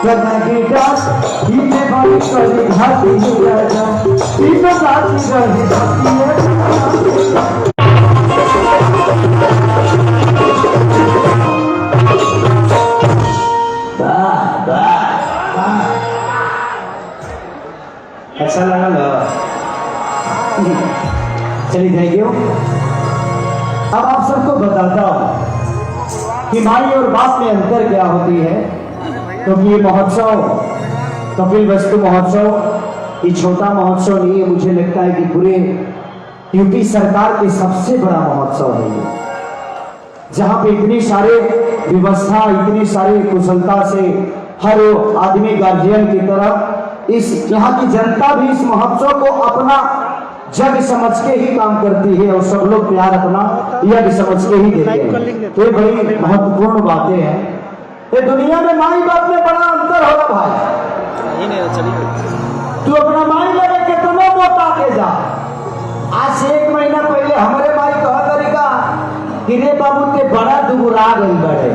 करना की डांस इतने बड़ी करी घाटी राजा इतने घाटी करी अच्छा लगा ना? चलिए थैंक यू। अब आप सबको बताता हूं कि माई और बाप में अंतर क्या होती है। क्योंकि ये महोत्सव कपिल वस्तु महोत्सव ये छोटा महोत्सव नहीं है, मुझे लगता है कि पूरे यूपी सरकार के सबसे बड़ा महोत्सव है ये, जहां पे इतनी सारे व्यवस्था इतनी सारी कुशलता से हर आदमी गार्जियन की तरह इस यहाँ की जनता भी इस महोत्सव को अपना जग समझ के ही काम करती है और सब लोग प्यार अपना यह समझ के ही देते हैं। तो ये बड़ी महत्वपूर्ण बातें हैं। ये दुनिया में माई बाप में बड़ा अंतर होगा भाई। तू अपना माई लगे कितना मोटा के जा। आज से 1 महीना पहले हमारे माई कहा तरीका कि रे बाबू के बड़ा दुबुरा गई बड़े,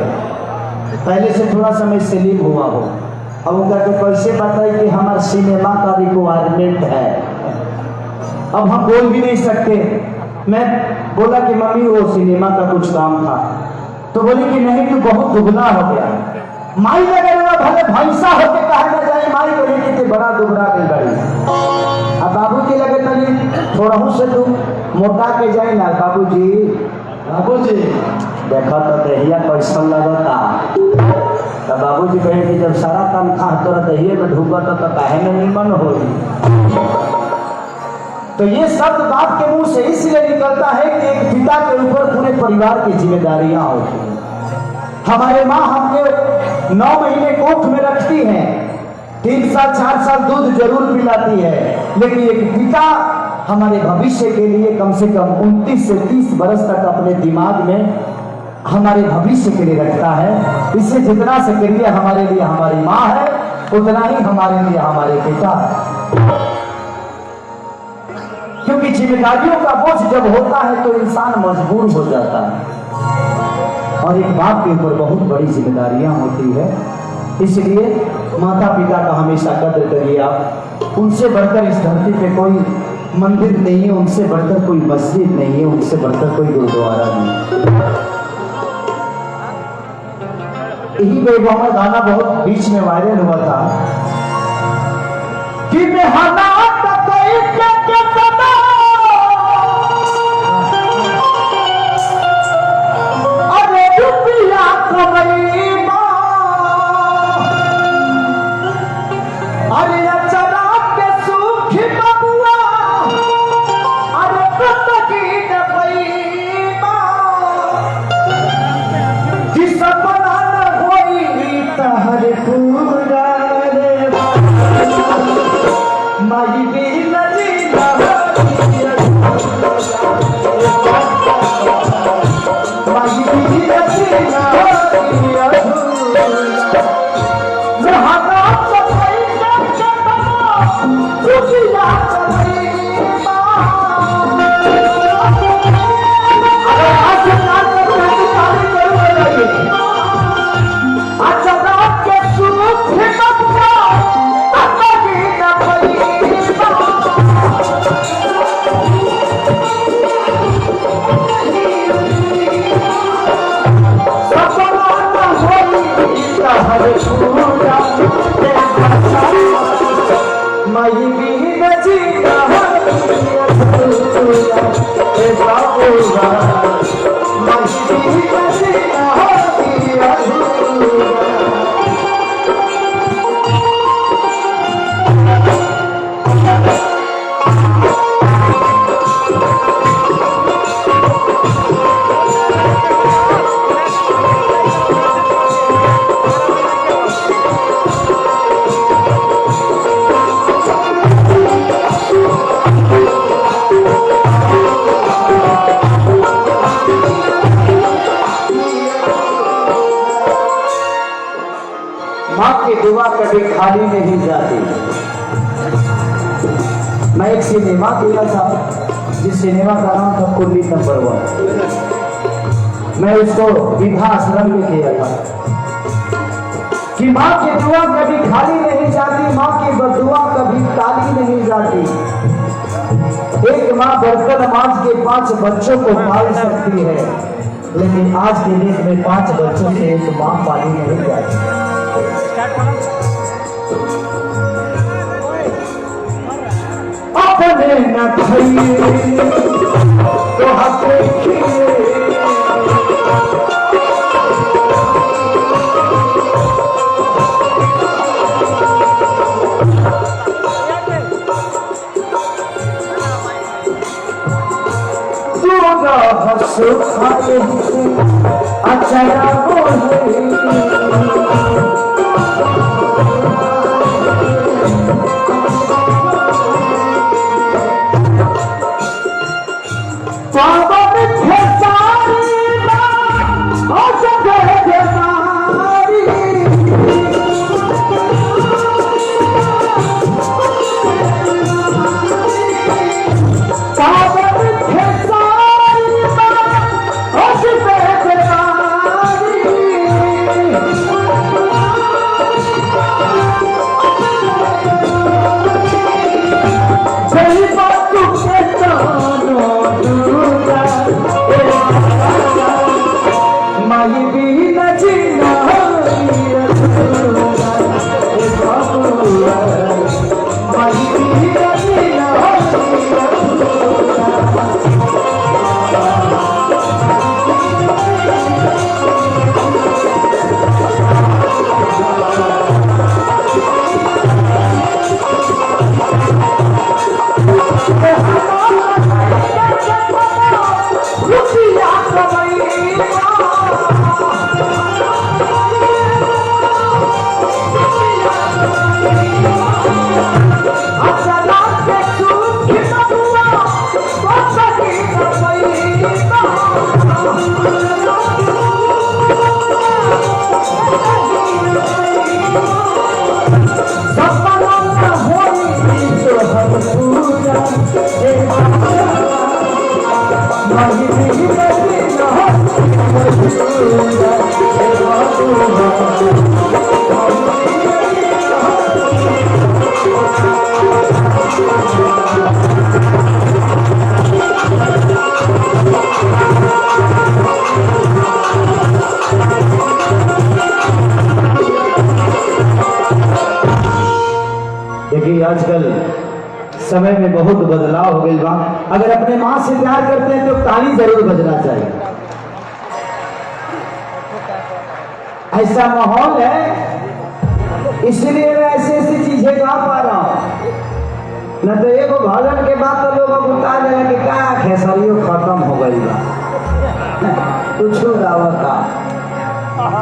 पहले से थोड़ा समय स्लिम हुआ हो। अब उनका के पैसे बताए कि हमारा सिनेमा का रिक्वायरमेंट है। अब हम बोल भी नहीं सकते। मैं बोला कि मम्मी वो सिनेमा का कुछ काम था, तो बोली कि नहीं तू बहुत दुबला हो गया। माई लगे भले भैंसा होके कहा ना जाए, माई बोली कि बड़ा दुबला गई बड़ी। अब बाबू के लगे तनी थोड़ा से तू मोटा के जाए ना। बाबूजी देखा तो दहिया कैसा लगता। तो बाबूजी कहे कि जब सारा काम खा तो दहिए में ढूंगा तो काहे में निमन हो। तो ये शब्द बाप के मुंह से इसलिए निकलता है कि एक पिता के ऊपर पूरे परिवार की जिम्मेदारियां होती हैं। हमारे माँ हमने 9 महीने कोख में रखती हैं, 3 साल 4 साल दूध जरूर पिलाती है, लेकिन एक पिता हमारे भविष्य के लिए कम से कम 29 से 30 बरस तक अपने दिमाग में हमारे भविष्य के लिए रखता है। इससे जितना सक्रिय हमारे लिए हमारी माँ है, उतना ही हमारे लिए हमारे पिता है। क्योंकि जिम्मेदारियों का बोझ जब होता है तो इंसान मजबूर हो जाता है, और एक बाप के ऊपर बहुत बड़ी जिम्मेदारियां होती है। इसलिए माता पिता का हमेशा कदर करिए आप। उनसे बढ़कर इस धरती पे कोई मंदिर नहीं है, उनसे बढ़कर कोई मस्जिद नहीं है, उनसे बढ़कर कोई गुरुद्वारा नहीं है। यही बेगम गाना बहुत बीच में वायरल हुआ था कि मैं कभी खाली नहीं जाती। मैं एक सिनेमा देखा था, जिस सिनेमा का नाम था कुल्ली नंबर 1। मैं उसको विधा आश्रम में किया था। कि माँ की दुआ कभी खाली नहीं जाती, माँ की बदुआ कभी ताली नहीं जाती। एक माँ बर्तन मांझ के 5 बच्चों को पाल सकती है, लेकिन आज के डेट में 5 बच्चों से एक माँ पाली नहीं जाती। अपने न खाइए तो हथे अच्छा देखिए, आजकल समय में बहुत बदलाव हो गई बा। अगर अपने माँ से प्यार करते हैं तो ताली जरूर बजना चाहिए। ऐसा माहौल है, इसलिए मैं ऐसी ऐसी चीजें गा पा रहा हूँ। न तो एक भजन के बाद तो लोग बता देगा कि क्या खेसारियों खत्म हो गई बा, कुछ दावत था।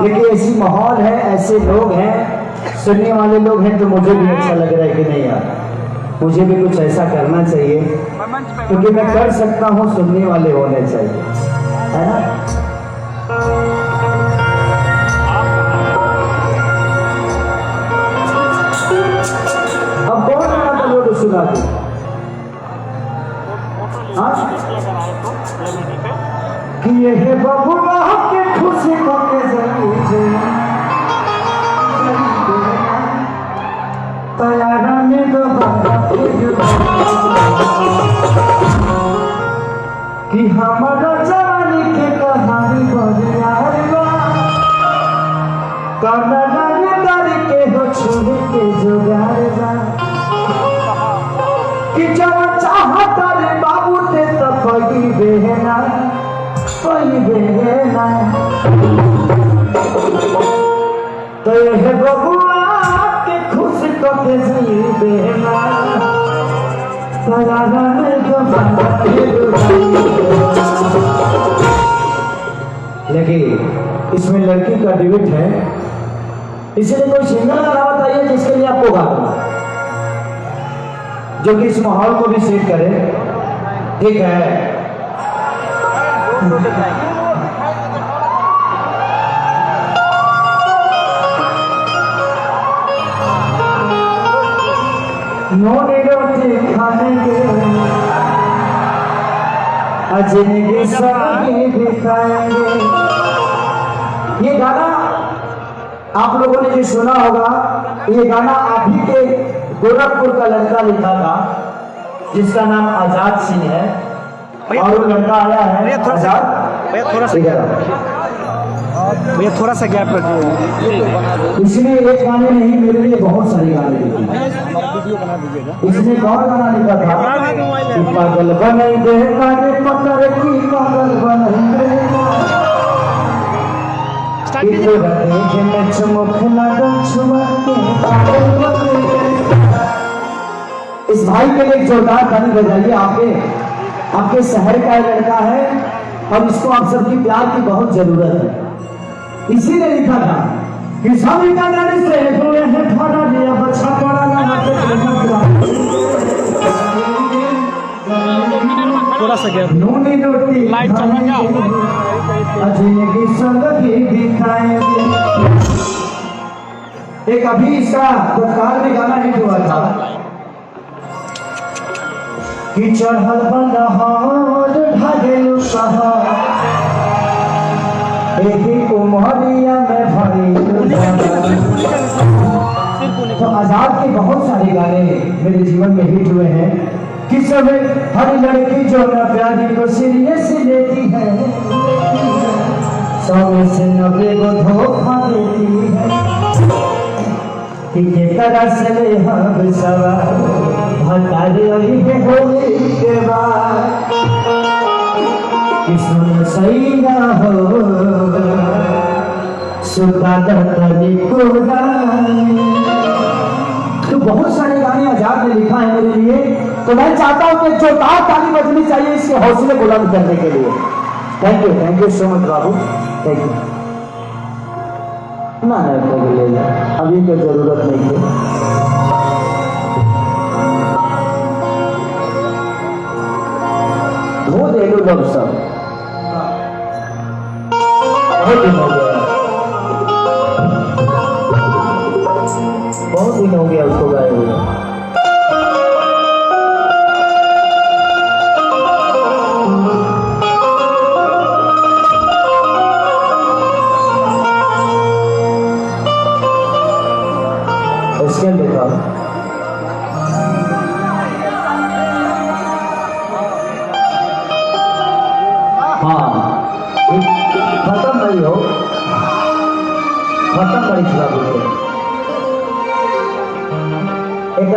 लेकिन ऐसी माहौल है, ऐसे लोग हैं, सुनने वाले लोग हैं, तो मुझे भी अच्छा लग रहा है कि नहीं यार, मुझे भी कुछ ऐसा करना चाहिए, क्योंकि मैं कर सकता हूँ, सुनने वाले होने चाहिए, है ना। अब कौन आना था लोग सुना दे, कि ये है बबुआ के खुशी को के जरूर तैयारा में दो कि हमारा जवानी के कहानी बरियार बा, कनाडारी के हो छोड़ के जोगार बा, कि जब चाहता रे बाबू ते तो कोई बेहना तो ये बबुआ के खुश को के जी बेहना तैयारा में दो लेकिन इसमें लड़की का डिबेट है, इसलिए कोई सिंगल गाना बताइए जिसके लिए आपको गाना, जो कि इस माहौल को भी सेट करे। ठीक है, नोने रोटी खाने के अजनबी साथी भी खाएंगे। ये गाना आप लोगों ने जो सुना होगा, ये गाना आप ही के गोरखपुर का लड़का लिखा था जिसका नाम आजाद सिंह है, और वो लड़का आया है आजाद। भैया थोड़ा सा गैप रखिए। इसने एक गाने नहीं, मेरे लिए बहुत सारे गाने लिखे। इसने कौन गाना लिखा था कि पागल बने दे कारे पत्थर की पागल बने दे इस भाई के लिए एक जोरदार ताली बजाइए। आपके शहर का लड़का है और इसको आप सबकी प्यार की बहुत जरूरत है। इसी ने लिखा था कि स्वामी का नाम से हुए हैं थोड़ा लिया बच्चा पड़ा ना थोड़ा सा गैप। नूनी रोटी लाइट चलेगा। अजीब संग भी दिखाएंगे। एक अभी इसका पुरस्कार में गाना हिट हुआ था कि चढ़ल बंदहार ढागेलु कहा एही उमरिया में भरी। तो आजाद के बहुत सारे गाने मेरे जीवन में हिट हुए हैं कि सब हर लड़की जो न प्यारी को सीरियस लेती है, 100 में से 90 को धोखा देती है। कि तरह से ले हम सवार भटारी होली के बाद कि सुन सही ना हो सुता दर्दी को। तो बहुत सारे गाने आजाद ने लिखा है मेरे लिए, तो मैं चाहता हूं कि जोरदार ताली बजनी चाहिए इसके हौसले बुलंद करने के लिए। Thank you so much Babu, thank you. ना ले जा, अभी कोई जरूरत नहीं है। धो दे लो लोग सब, बहुत दिन हो गया, बहुत दिन हो गया उसको गाए हुए। इसके देखा हाँ खत्म नहीं हो, खत्म करी बोलते एक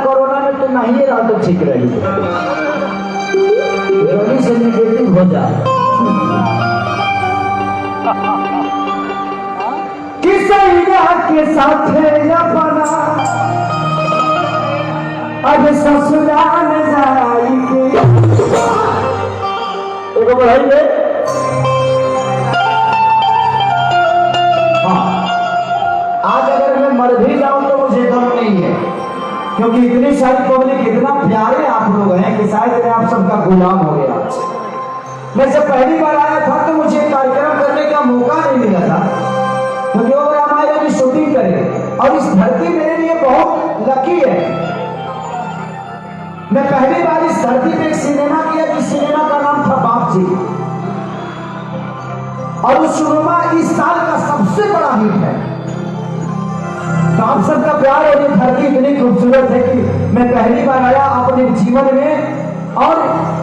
कोरोना में तो नहीं रहा तो ठीक रही से नेगेटिव हो जाए। के साथ बना अब ससुराल जाएंगे एक बढ़ाइए। हाँ, आज अगर मैं मर भी जाऊं तो मुझे गम नहीं है, क्योंकि इतनी सारी पब्लिक, इतना प्यारे आप लोग हैं कि शायद मैं आप सबका गुलाम हो गया। मैं जब पहली बार आया था तो मुझे कार्यक्रम करने का मौका नहीं मिला था, क्योंकि वो रामायण की शूटिंग करे और इस धरती मेरे लिए बहुत लकी है। मैं पहली बार इस धरती पे एक सिनेमा किया जिस सिनेमा का नाम था बाप जी, और उस सिनेमा इस साल का सबसे बड़ा हिट है। तो आप सबका प्यार और ये धरती इतनी खूबसूरत है कि मैं पहली बार आया अपने जीवन में, और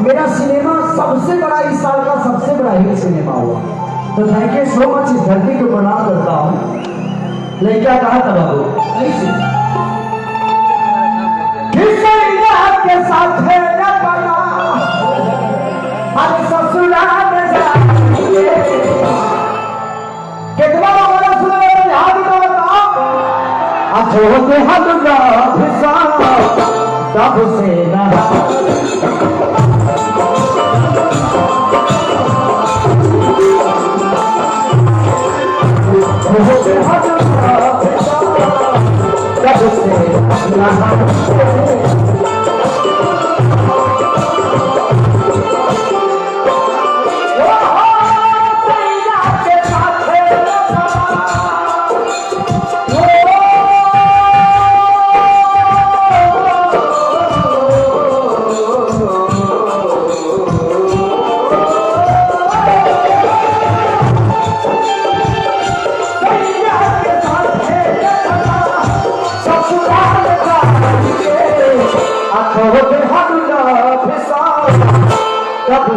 मेरा सिनेमा सबसे बड़ा, इस साल का सबसे बड़ा हिट सिनेमा हुआ। तो थैंक यू सो मच, इस धरती को प्रणाम करता हूँ। लड़का कहा था बाबू के साथ है ससुराल कितना याद होते तब से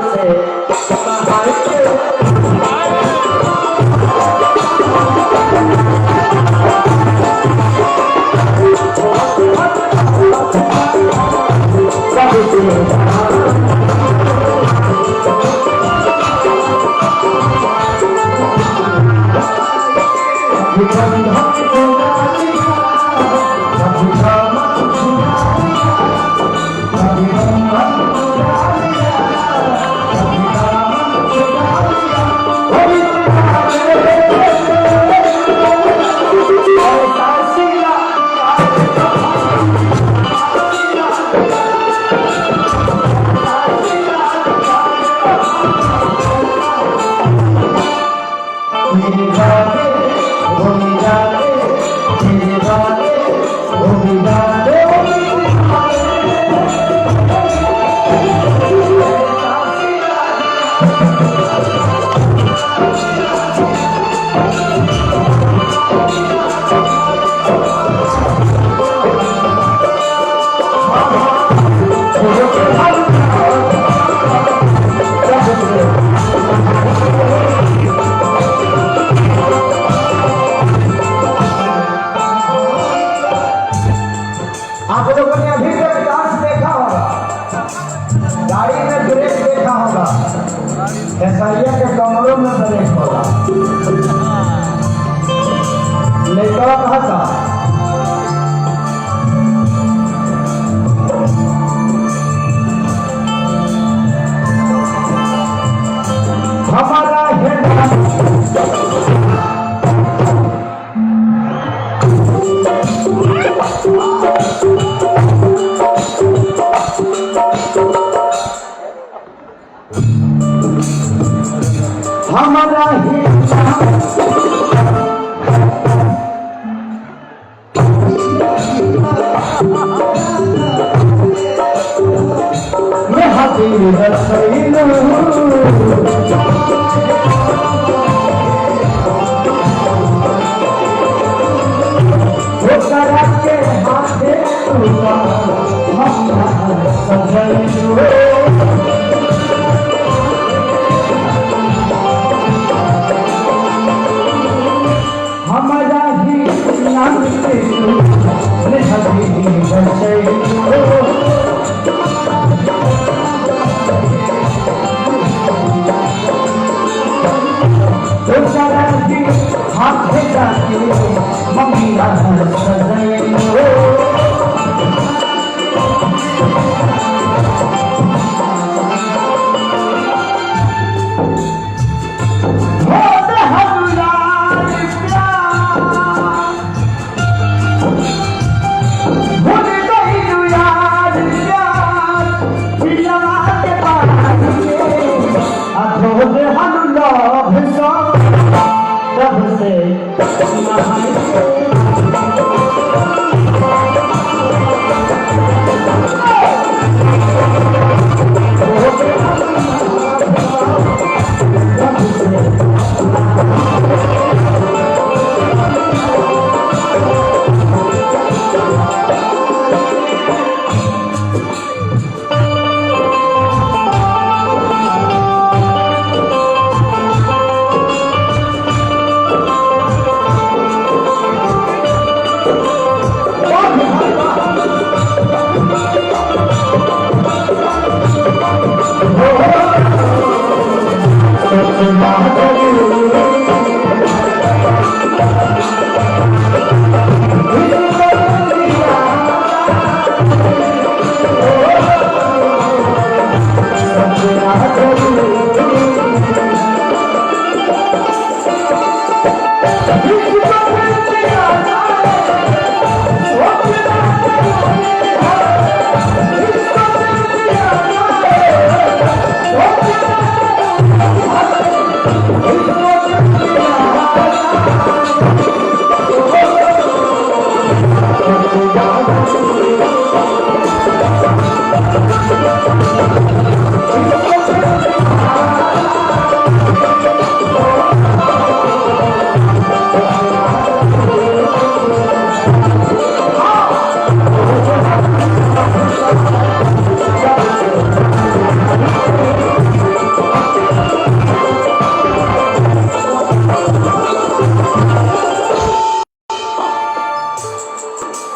से महान आप लोगों ने अभी तक डांस देखा होगा, गाड़ी में ब्रेक देखा होगा, एसआईया के कमरों में ब्रेक होगा। लड़का कहा था हमारा हमारा ही मैं हाथी रसोई वो करा के हाथे हमारा ही नाम से हाथ जाके मम्मी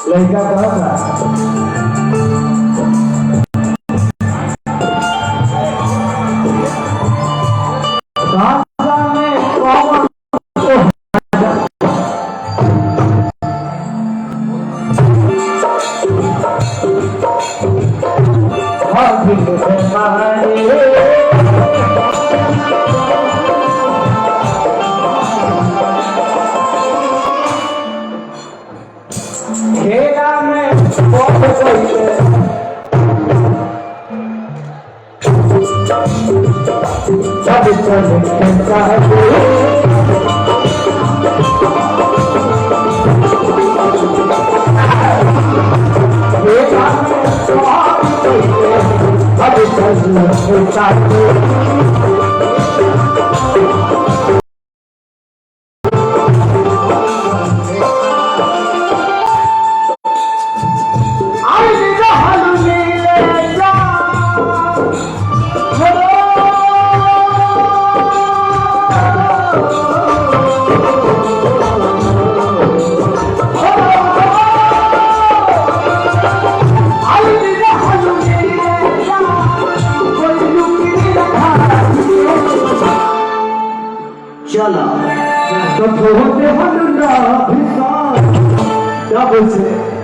लड़का कहा था राजा में कौन खेला में बहुत जब चलता है खेला में अब चलता चला तो होते हल्ला भिखार जब से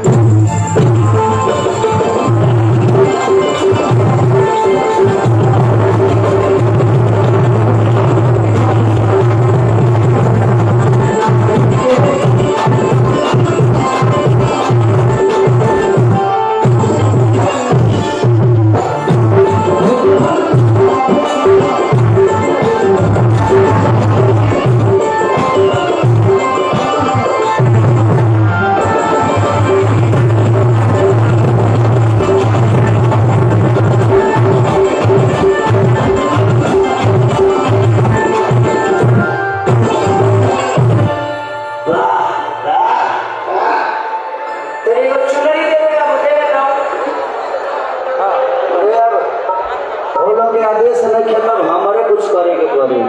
आदेश न खेतब हमारे कुछ करे के पड़ी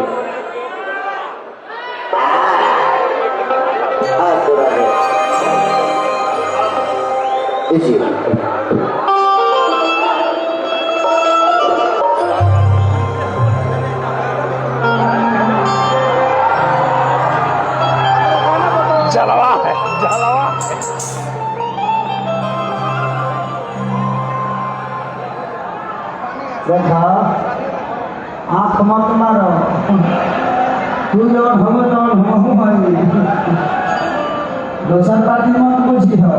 पूरा जी जलवा है जलवा देखा आँख मत मारो तू जौन हम तौन हमहू हई दोसर पार्टी मत बुझी हो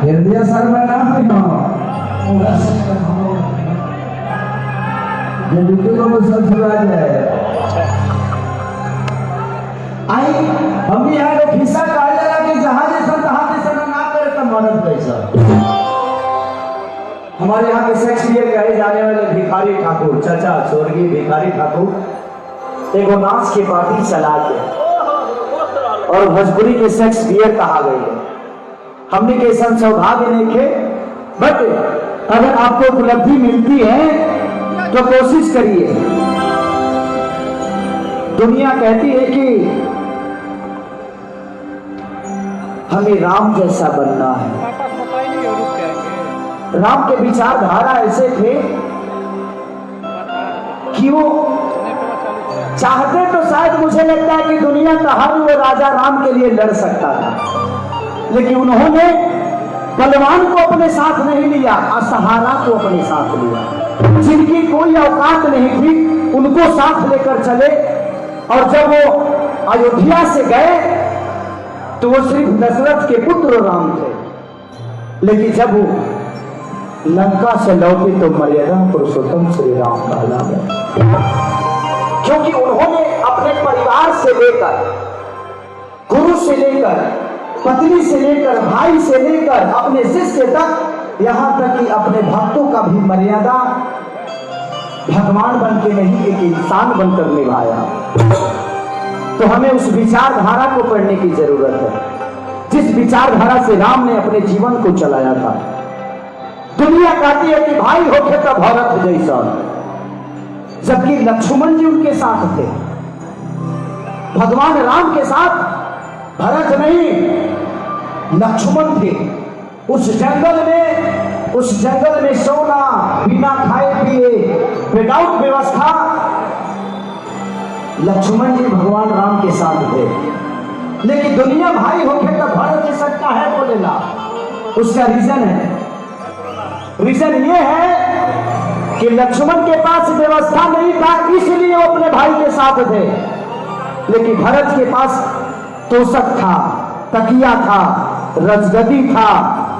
हृदय सर में ना हुई हो जल्दी को सब छुड़ा जाए आई हम यहाँ को खिस्सा कहा जाला कि जहाँ जैसा तहाँ जैसा ना करे तो मदद कैसा हमारे यहाँ के शेक्सपियर कहे जाने वाले भिखारी ठाकुर चाचा स्वर्गीय भिखारी ठाकुर एक नाच की पार्टी चला के और भोजपुरी के शेक्सपियर कहा गई है हमने के सौभाग्य नहीं थे बट अगर आपको उपलब्धि मिलती है तो कोशिश करिए दुनिया कहती है कि हमें राम जैसा बनना है राम के विचारधारा ऐसे थे कि वो चाहते तो शायद मुझे लगता है कि दुनिया का हर वो राजा राम के लिए लड़ सकता था लेकिन उन्होंने बलवान को अपने साथ नहीं लिया असहारा को अपने साथ लिया जिनकी कोई औकात नहीं थी उनको साथ लेकर चले और जब वो अयोध्या से गए तो वो सिर्फ दशरथ के पुत्र राम थे लेकिन जब वो लंका से लौटे तो मर्यादा पुरुषोत्तम श्री राम कहला गए क्योंकि उन्होंने अपने परिवार से लेकर गुरु से लेकर पत्नी से लेकर भाई से लेकर अपने शिष्य तक यहाँ तक कि अपने भक्तों का भी मर्यादा भगवान बन के नहीं एक इंसान बनकर निभाया तो हमें उस विचारधारा को पढ़ने की जरूरत है जिस विचारधारा से राम ने अपने जीवन को चलाया था दुनिया कहती है कि भाई होके तो भरत जैसा जबकि लक्ष्मण जी उनके साथ थे। भगवान राम के साथ भरत नहीं, लक्ष्मण थे। उस जंगल में सोना बिना खाए पिए, विदाउट व्यवस्था, लक्ष्मण जी भगवान राम के साथ थे। लेकिन दुनिया भाई होके तो भरत जी सकता है बोलेगा। उसका रीजन ये है कि लक्ष्मण के पास व्यवस्था नहीं था, इसलिए वो अपने भाई के साथ थे। लेकिन भरत के पास तोशक था, तकिया था, रजगदी था,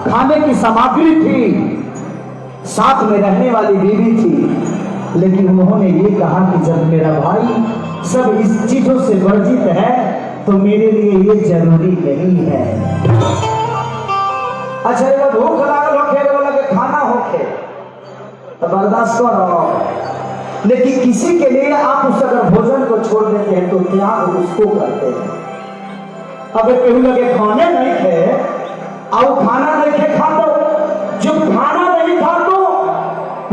खाने की सामग्री थी, साथ में रहने वाली बीवी थी। लेकिन उन्होंने ये कहा कि जब मेरा भाई सब इस चीजों से वर्जित है तो मेरे लिए ये जरूरी नहीं है। अच्छा, ये भूख लागल होके, बोला कि खाना होके तो बर्दाश्त करो, लेकिन किसी के लिए आप उस अगर भोजन को छोड़ देते हैं तो त्याग उसको करते हैं। अगर केहू लगे खाने नहीं थे और खाना नहीं थे खा दो, जब खाना नहीं था तो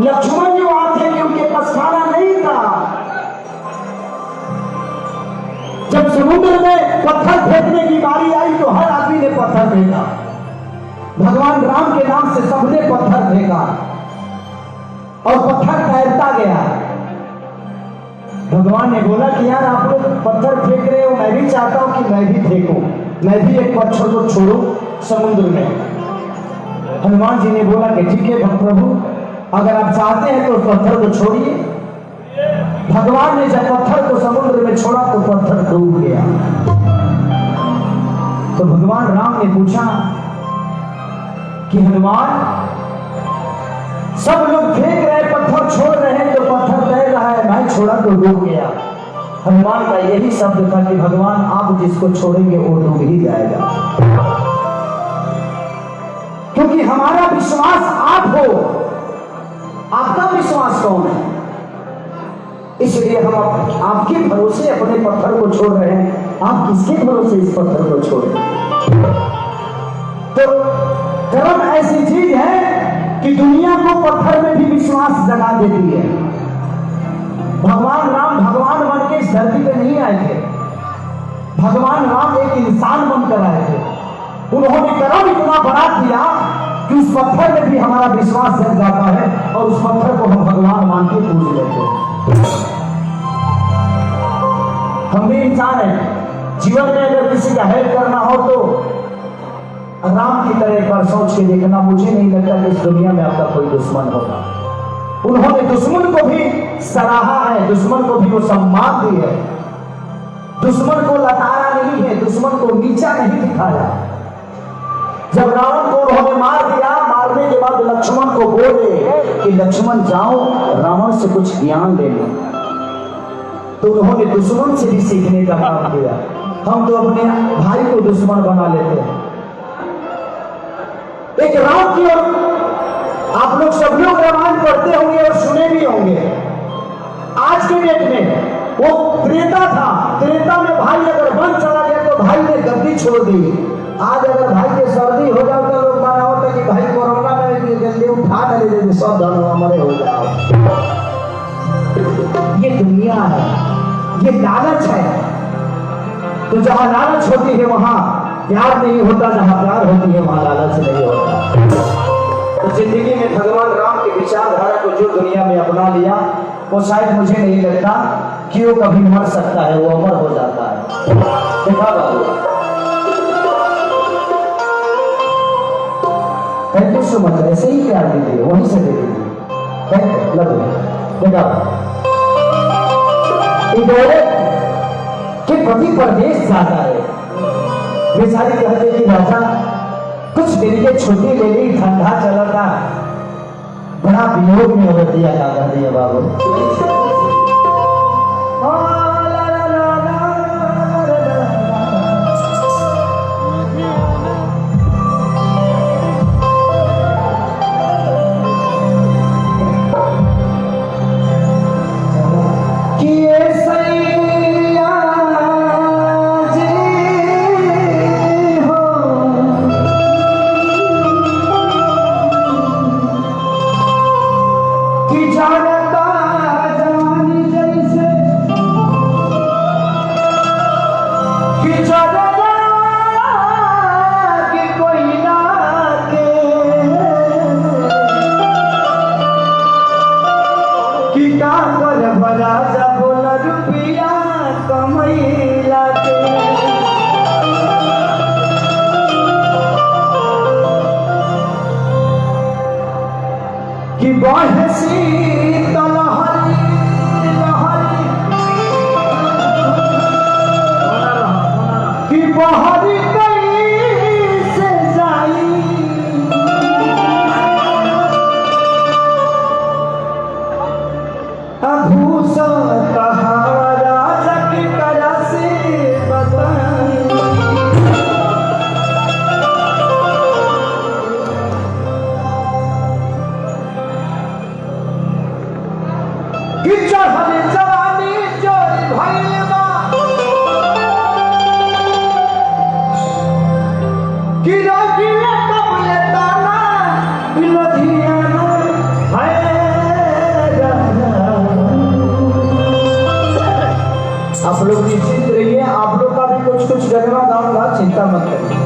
लक्ष्मण जी वहां थे कि उनके पास खाना नहीं था। जब समुद्र में पत्थर फेंकने की बारी आई तो हर आदमी ने पत्थर फेंका। भगवान राम के नाम से सबने पत्थर फेंका और पत्थर तैरता गया। भगवान ने बोला कि यार आप लोग पत्थर फेंक रहे हो, मैं भी चाहता हूं कि मैं भी फेंकूं, मैं भी एक पत्थर को छोड़ू समुद्र में। हनुमान जी ने बोला कि ठीक है प्रभु, अगर आप चाहते हैं तो पत्थर को छोड़िए। भगवान ने जब पत्थर को समुद्र में छोड़ा तो पत्थर डूब गया। तो भगवान राम ने पूछा कि हनुमान, सब लोग फेंक रहे, पत्थर छोड़ रहे हैं तो पत्थर तैर रहा है, मैं छोड़ा तो डूब गया। हनुमान का यही शब्द था कि भगवान आप जिसको छोड़ेंगे वो डूब ही जाएगा, क्योंकि हमारा विश्वास आप हो, आपका विश्वास कौन है? इसलिए हम आपके भरोसे अपने पत्थर को छोड़ रहे हैं। आप किसके भरोसे इस पत्थर को छोड़ रहे हैं? तो कर्म ऐसी चीज है कि दुनिया को पत्थर में भी विश्वास जगा देती है। भगवान राम भगवान बन के इस धरती पे नहीं आए थे। भगवान राम एक इंसान बनकर आए थे। उन्होंने कर्म इतना बड़ा किया कि उस पत्थर में भी हमारा विश्वास जग जाता है और उस पत्थर को हम भगवान मान के पूज लेते हैं। हम भी इंसान हैं। जीवन में अगर किसी का हेल्प करना हो तो राम की तरह एक बार सोच के देखना। मुझे नहीं लगता कि इस दुनिया में आपका कोई दुश्मन होगा। उन्होंने दुश्मन को भी सराहा है, दुश्मन को भी वो सम्मान दी है, दुश्मन को लताड़ा नहीं है, दुश्मन को नीचा नहीं दिखाया। जब रावण को उन्होंने मार दिया, मारने के बाद लक्ष्मण को बोले कि लक्ष्मण जाओ रावण से कुछ ज्ञान ले लो, तो उन्होंने दुश्मन से भी सीखने का काम किया। हम तो अपने भाई को दुश्मन बना लेते हैं। एक राम की, और आप लोग सब लोग रामायण पढ़ते होंगे और सुने भी होंगे। आज के डेट में वो त्रेता था, त्रेता में भाई अगर वन चला गया तो भाई ने गद्दी छोड़ दी। आज अगर भाई के सर्दी हो जाए तो लोग माना होता कि भाई कोरोना में जल्दी उठा कर ले, सब धन हमारे हो जाओ। ये दुनिया है, ये लालच है। तो जहां लालच होती है वहां प्यार नहीं होता, जहां प्यार होती है वहां लालच नहीं होता। तो जिंदगी में भगवान राम की विचारधारा को जो दुनिया में अपना लिया, वो शायद मुझे नहीं लगता कि वो कभी मर सकता है, वो अमर हो जाता है। देखा बाबू, थैंक यू सो मच। ऐसे ही प्यार दीजिए, वहीं से दे दीजिए। Thank you. देखा कि पति परदेश जाता है, बेचारी कहते कि राजा कुछ दिन के छुट्टी ले ली, ठंडा चला था, बड़ा वियोग में हो दिया दादा दिया बाबू। जानता आप लोग निश्चिंत रहिए, आप लोग का भी कुछ कुछ गरबा गाऊंगा, चिंता मत करिए,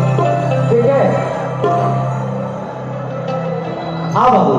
ठीक है। हाँ बाबू,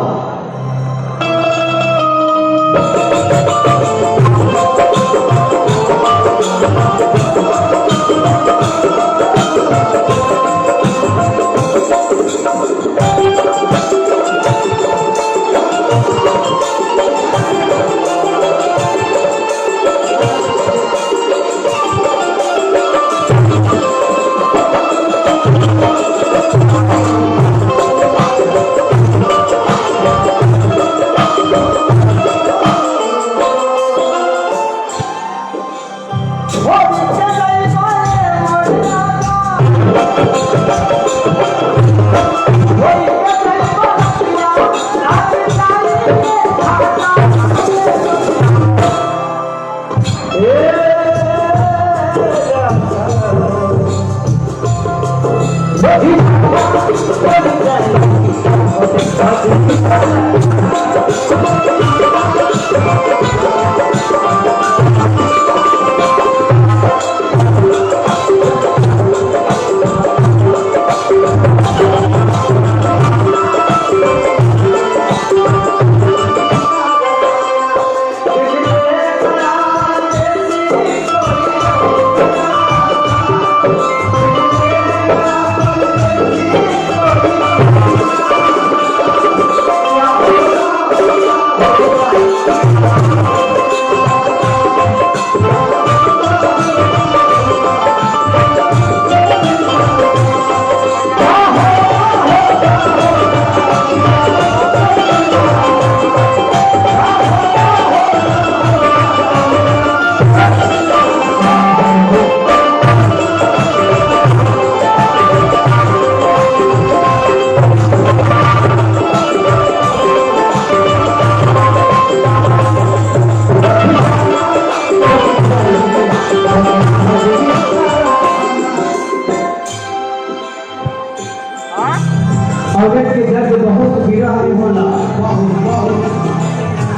औरत के दर्द बहुत विरह में होला,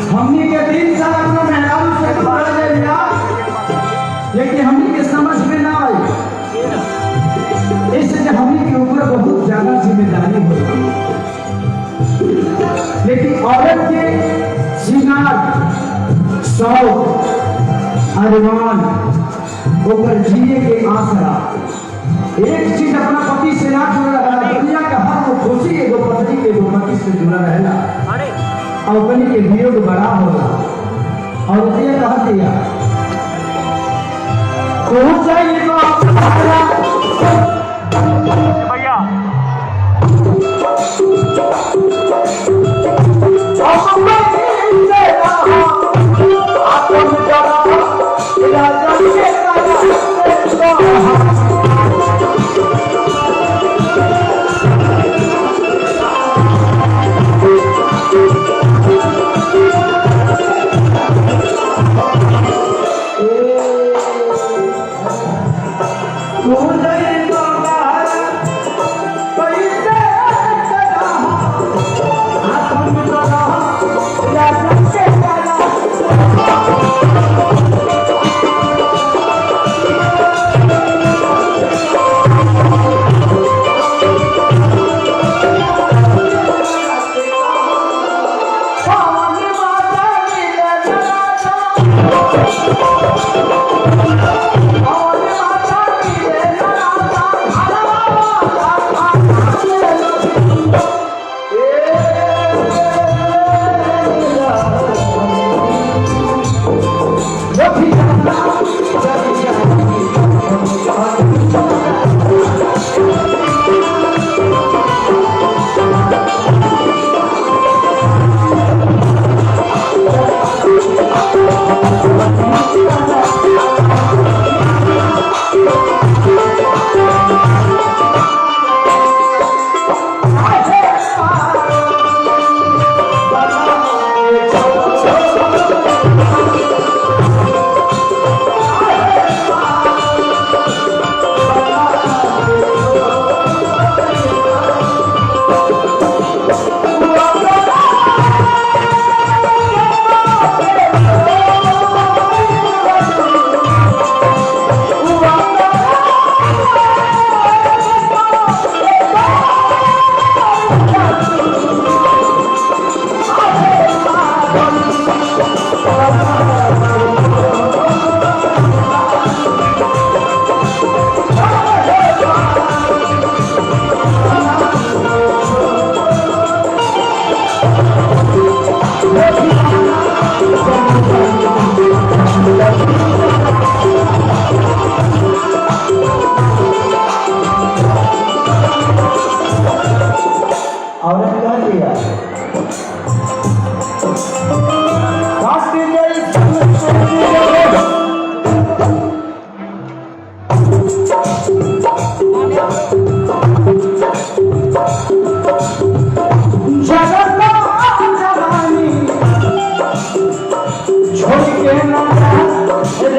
हमनी के दिन साल अपना मेहरारू से बढ़ जाइया, लेकिन हमनी के समझ में ना आई, इससे हमनी के ऊपर बहुत ज्यादा जिम्मेदारी होती, लेकिन औरत के श्रृंगार, शौक, अरमान, ऊपर जिए के आसरा, एक चीज अपना पति से ना जुड़ा रहा, दुनिया का हर वो खुशी एगो पत्नी के एगो पति से जुड़ा रहेला, और अपनी के वियोग बड़ा होला, और ये कहा दिया तो चाहिए तो भैया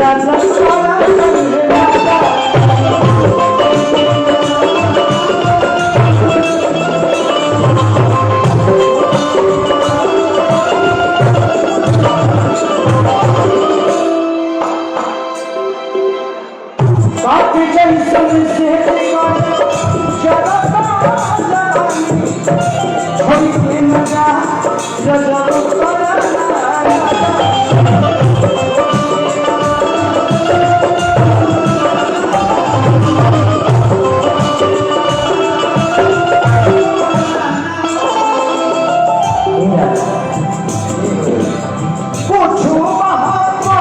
राजा सारा संग राजा बाकी जैसन से जरा होई के मजा रजा पूछो महात्मा